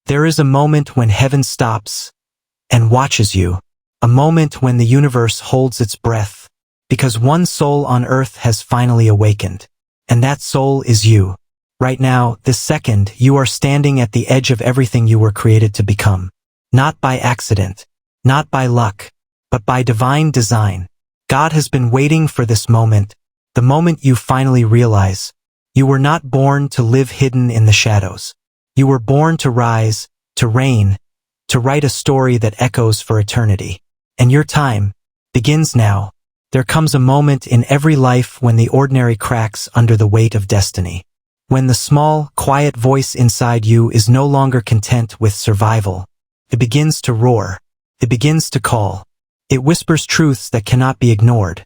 There is a moment when heaven stops and watches you, a moment when the universe holds its breath, because one soul on earth has finally awakened, and that soul is you. Right now, this second, you are standing at the edge of everything you were created to become. Not by accident, not by luck, but by divine design. God has been waiting for this moment, the moment you finally realize you were not born to live hidden in the shadows. You were born to rise, to reign, to write a story that echoes for eternity. And your time begins now. There comes a moment in every life when the ordinary cracks under the weight of destiny. When the small, quiet voice inside you is no longer content with survival. It begins to roar. It begins to call. It whispers truths that cannot be ignored.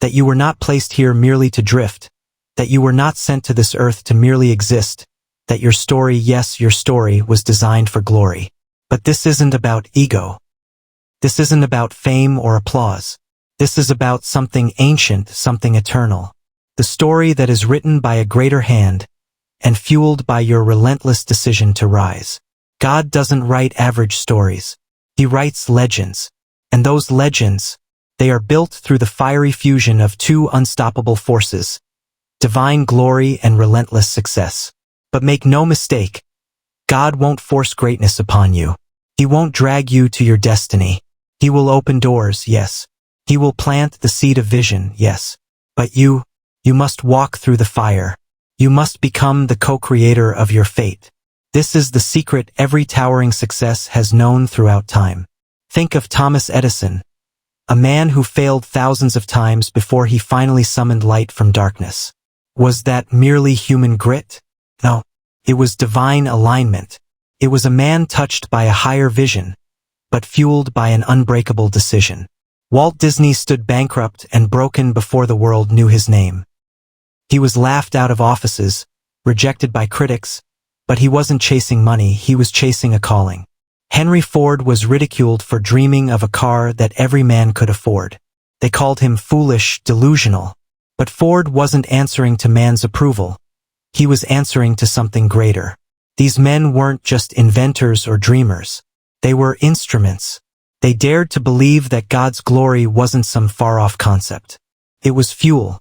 That you were not placed here merely to drift. That you were not sent to this earth to merely exist. That your story, yes, your story, was designed for glory. But this isn't about ego. This isn't about fame or applause. This is about something ancient, something eternal. The story that is written by a greater hand and fueled by your relentless decision to rise. God doesn't write average stories. He writes legends. And those legends, they are built through the fiery fusion of two unstoppable forces, divine glory and relentless success. But make no mistake, God won't force greatness upon you. He won't drag you to your destiny. He will open doors, yes. He will plant the seed of vision, yes. But you must walk through the fire. You must become the co-creator of your fate. This is the secret every towering success has known throughout time. Think of Thomas Edison, a man who failed thousands of times before he finally summoned light from darkness. Was that merely human grit? No, it was divine alignment. It was a man touched by a higher vision, but fueled by an unbreakable decision. Walt Disney stood bankrupt and broken before the world knew his name. He was laughed out of offices, rejected by critics, but he wasn't chasing money, he was chasing a calling. Henry Ford was ridiculed for dreaming of a car that every man could afford. They called him foolish, delusional. But Ford wasn't answering to man's approval. He was answering to something greater. These men weren't just inventors or dreamers. They were instruments. They dared to believe that God's glory wasn't some far-off concept. It was fuel,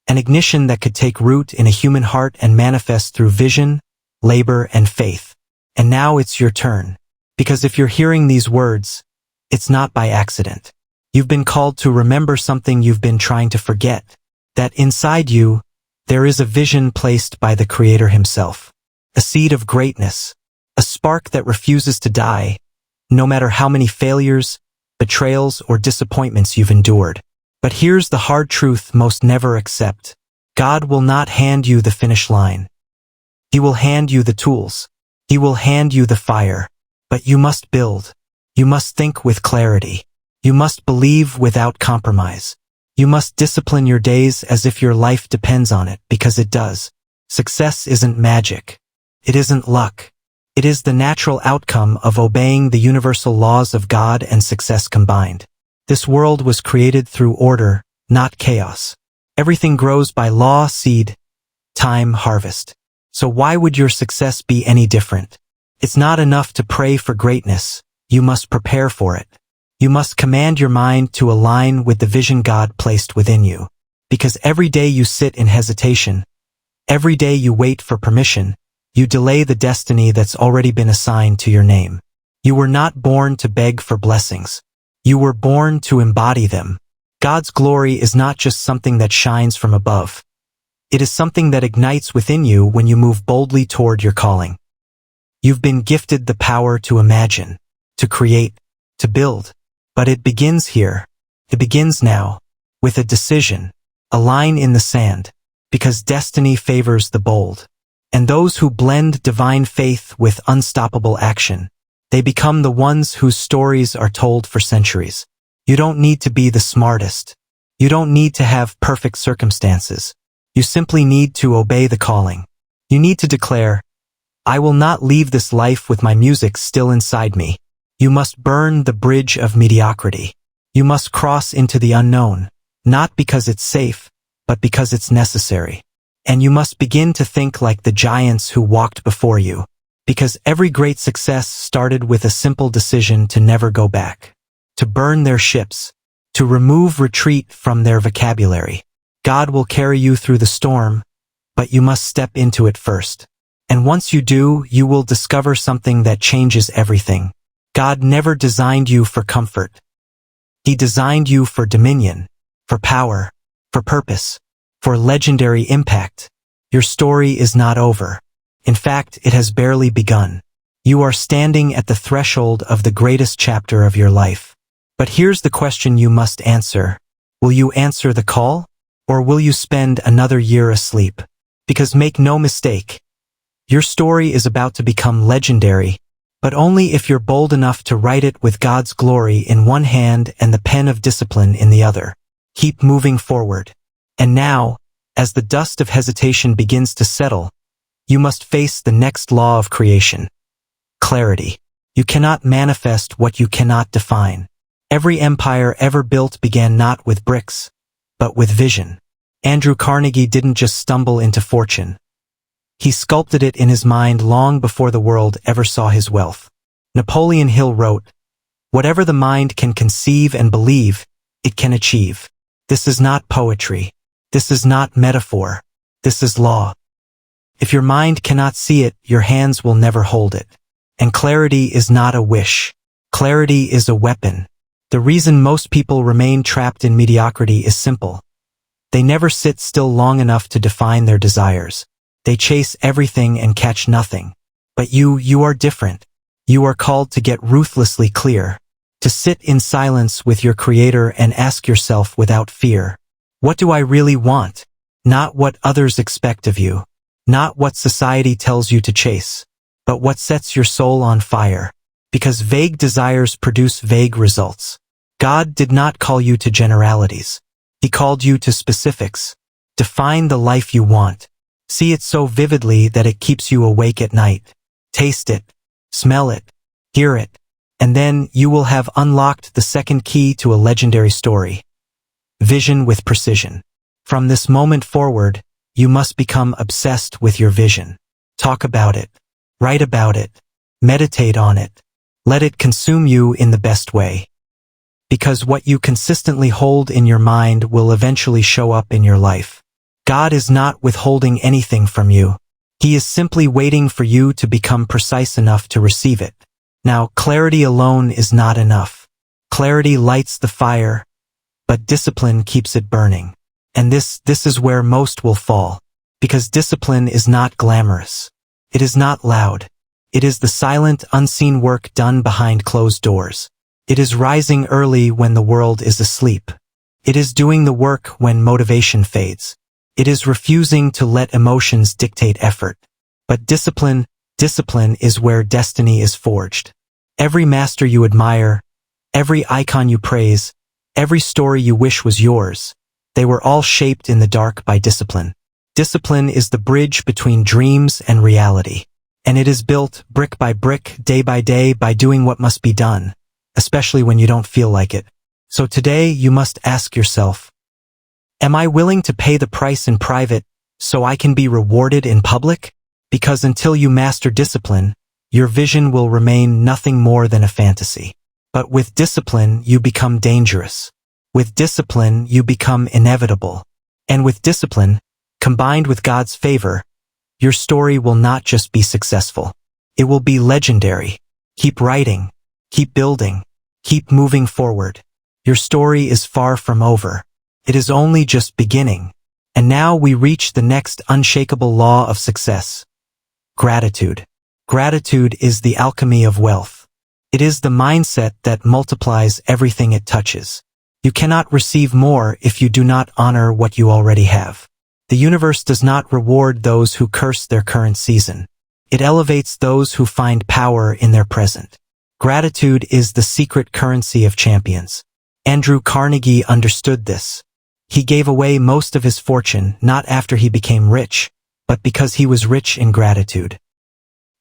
an ignition that could take root in a human heart and manifest through vision, labor, and faith. And now it's your turn. Because if you're hearing these words, it's not by accident. You've been called to remember something you've been trying to forget. That inside you, there is a vision placed by the Creator himself. A seed of greatness. A spark that refuses to die, no matter how many failures, betrayals, or disappointments you've endured. But here's the hard truth most never accept. God will not hand you the finish line. He will hand you the tools. He will hand you the fire. But you must build. You must think with clarity. You must believe without compromise. You must discipline your days as if your life depends on it, because it does. Success isn't magic. It isn't luck. It is the natural outcome of obeying the universal laws of God and success combined. This world was created through order, not chaos. Everything grows by law, seed, time, harvest. So why would your success be any different? It's not enough to pray for greatness. You must prepare for it. You must command your mind to align with the vision God placed within you. Because every day you sit in hesitation, every day you wait for permission, you delay the destiny that's already been assigned to your name. You were not born to beg for blessings. You were born to embody them. God's glory is not just something that shines from above. It is something that ignites within you when you move boldly toward your calling. You've been gifted the power to imagine, to create, to build. But it begins here. It begins now, with a decision, a line in the sand, because destiny favors the bold. And those who blend divine faith with unstoppable action, they become the ones whose stories are told for centuries. You don't need to be the smartest. You don't need to have perfect circumstances. You simply need to obey the calling. You need to declare, I will not leave this life with my music still inside me. You must burn the bridge of mediocrity. You must cross into the unknown, not because it's safe, but because it's necessary. And you must begin to think like the giants who walked before you. Because every great success started with a simple decision to never go back, to burn their ships, to remove retreat from their vocabulary. God will carry you through the storm, but you must step into it first. And once you do, you will discover something that changes everything. God never designed you for comfort. He designed you for dominion, for power, for purpose, for legendary impact. Your story is not over. In fact, it has barely begun. You are standing at the threshold of the greatest chapter of your life. But here's the question you must answer. Will you answer the call? Or will you spend another year asleep? Because make no mistake, your story is about to become legendary, but only if you're bold enough to write it with God's glory in one hand and the pen of discipline in the other. Keep moving forward. And now, as the dust of hesitation begins to settle, you must face the next law of creation. Clarity. You cannot manifest what you cannot define. Every empire ever built began not with bricks, but with vision. Andrew Carnegie didn't just stumble into fortune. He sculpted it in his mind long before the world ever saw his wealth. Napoleon Hill wrote, "Whatever the mind can conceive and believe, it can achieve." This is not poetry. This is not metaphor. This is law. If your mind cannot see it, your hands will never hold it. And clarity is not a wish. Clarity is a weapon. The reason most people remain trapped in mediocrity is simple. They never sit still long enough to define their desires. They chase everything and catch nothing. But you are different. You are called to get ruthlessly clear, to sit in silence with your Creator and ask yourself without fear, what do I really want? Not what others expect of you. Not what society tells you to chase, but what sets your soul on fire. Because vague desires produce vague results. God did not call you to generalities. He called you to specifics. Define the life you want. See it so vividly that it keeps you awake at night. Taste it, smell it, hear it, and then you will have unlocked the second key to a legendary story. Vision with precision. From this moment forward, you must become obsessed with your vision. Talk about it. Write about it. Meditate on it. Let it consume you in the best way. Because what you consistently hold in your mind will eventually show up in your life. God is not withholding anything from you. He is simply waiting for you to become precise enough to receive it. Now, clarity alone is not enough. Clarity lights the fire, but discipline keeps it burning. And this is where most will fall. Because discipline is not glamorous. It is not loud. It is the silent, unseen work done behind closed doors. It is rising early when the world is asleep. It is doing the work when motivation fades. It is refusing to let emotions dictate effort. But discipline is where destiny is forged. Every master you admire, every icon you praise, every story you wish was yours, they were all shaped in the dark by discipline. Discipline is the bridge between dreams and reality. And it is built brick by brick, day by day, by doing what must be done, especially when you don't feel like it. So today you must ask yourself, am I willing to pay the price in private so I can be rewarded in public? Because until you master discipline, your vision will remain nothing more than a fantasy. But with discipline, you become dangerous. With discipline, you become inevitable. And with discipline, combined with God's favor, your story will not just be successful. It will be legendary. Keep writing. Keep building. Keep moving forward. Your story is far from over. It is only just beginning. And now we reach the next unshakable law of success. Gratitude. Gratitude is the alchemy of wealth. It is the mindset that multiplies everything it touches. You cannot receive more if you do not honor what you already have. The universe does not reward those who curse their current season. It elevates those who find power in their present. Gratitude is the secret currency of champions. Andrew Carnegie understood this. He gave away most of his fortune not after he became rich, but because he was rich in gratitude.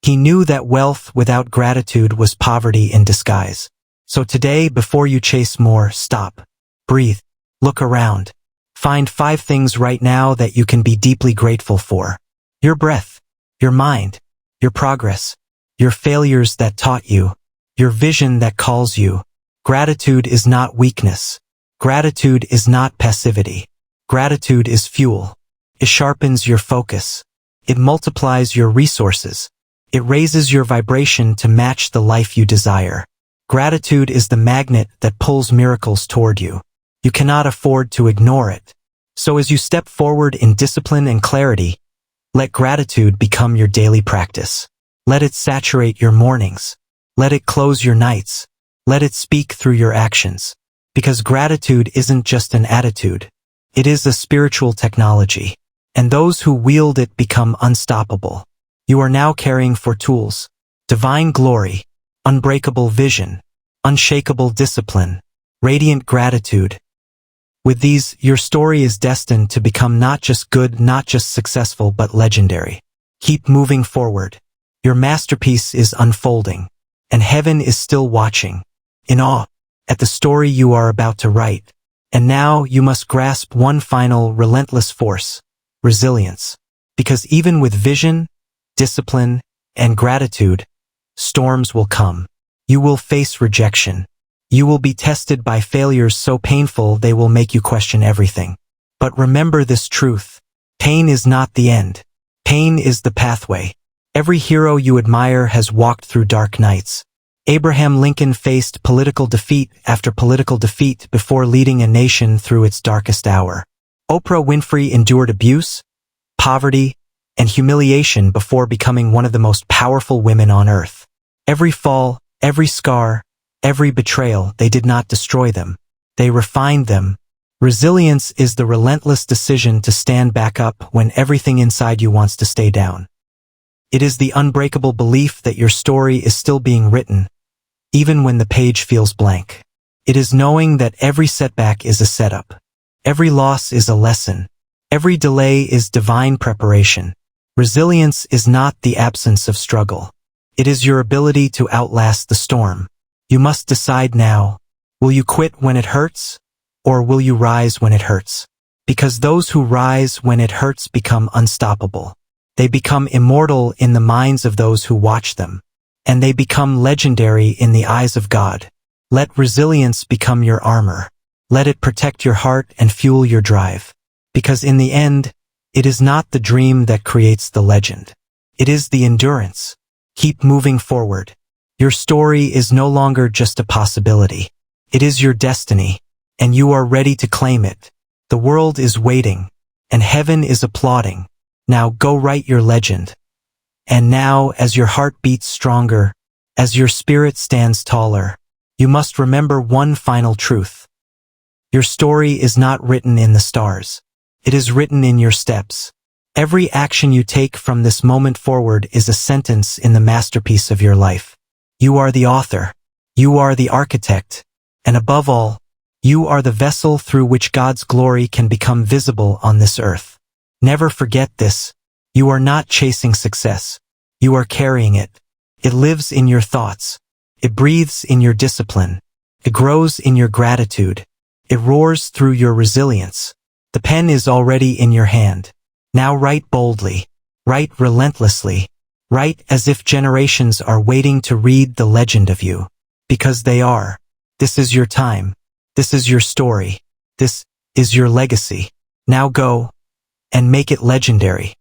He knew that wealth without gratitude was poverty in disguise. So today, before you chase more, stop. Breathe. Look around. Find 5 things right now that you can be deeply grateful for. Your breath, your mind, your progress, your failures that taught you, your vision that calls you. Gratitude is not weakness. Gratitude is not passivity. Gratitude is fuel. It sharpens your focus. It multiplies your resources. It raises your vibration to match the life you desire. Gratitude is the magnet that pulls miracles toward you. You cannot afford to ignore it. So as you step forward in discipline and clarity, let gratitude become your daily practice. Let it saturate your mornings. Let it close your nights. Let it speak through your actions. Because gratitude isn't just an attitude. It is a spiritual technology. And those who wield it become unstoppable. You are now carrying for tools divine glory, unbreakable vision, unshakable discipline, radiant gratitude. With these, your story is destined to become not just good, not just successful, but legendary. Keep moving forward. Your masterpiece is unfolding, and heaven is still watching, in awe, at the story you are about to write. And now you must grasp one final relentless force, resilience. Because even with vision, discipline, and gratitude, storms will come. You will face rejection. You will be tested by failures so painful they will make you question everything. But remember this truth. Pain is not the end. Pain is the pathway. Every hero you admire has walked through dark nights. Abraham Lincoln faced political defeat after political defeat before leading a nation through its darkest hour. Oprah Winfrey endured abuse, poverty, and humiliation before becoming one of the most powerful women on earth. Every fall, every scar, every betrayal, they did not destroy them. They refined them. Resilience is the relentless decision to stand back up when everything inside you wants to stay down. It is the unbreakable belief that your story is still being written, even when the page feels blank. It is knowing that every setback is a setup. Every loss is a lesson. Every delay is divine preparation. Resilience is not the absence of struggle. It is your ability to outlast the storm. You must decide now. Will you quit when it hurts? Or will you rise when it hurts? Because those who rise when it hurts become unstoppable. They become immortal in the minds of those who watch them. And they become legendary in the eyes of God. Let resilience become your armor. Let it protect your heart and fuel your drive. Because in the end, it is not the dream that creates the legend. It is the endurance. Keep moving forward. Your story is no longer just a possibility. It is your destiny, and you are ready to claim it. The world is waiting, and heaven is applauding. Now go write your legend. And now, as your heart beats stronger, as your spirit stands taller, you must remember one final truth. Your story is not written in the stars. It is written in your steps. Every action you take from this moment forward is a sentence in the masterpiece of your life. You are the author. You are the architect. And above all, you are the vessel through which God's glory can become visible on this earth. Never forget this. You are not chasing success. You are carrying it. It lives in your thoughts. It breathes in your discipline. It grows in your gratitude. It roars through your resilience. The pen is already in your hand. Now write boldly. Write relentlessly. Write as if generations are waiting to read the legend of you. Because they are. This is your time. This is your story. This is your legacy. Now go and make it legendary.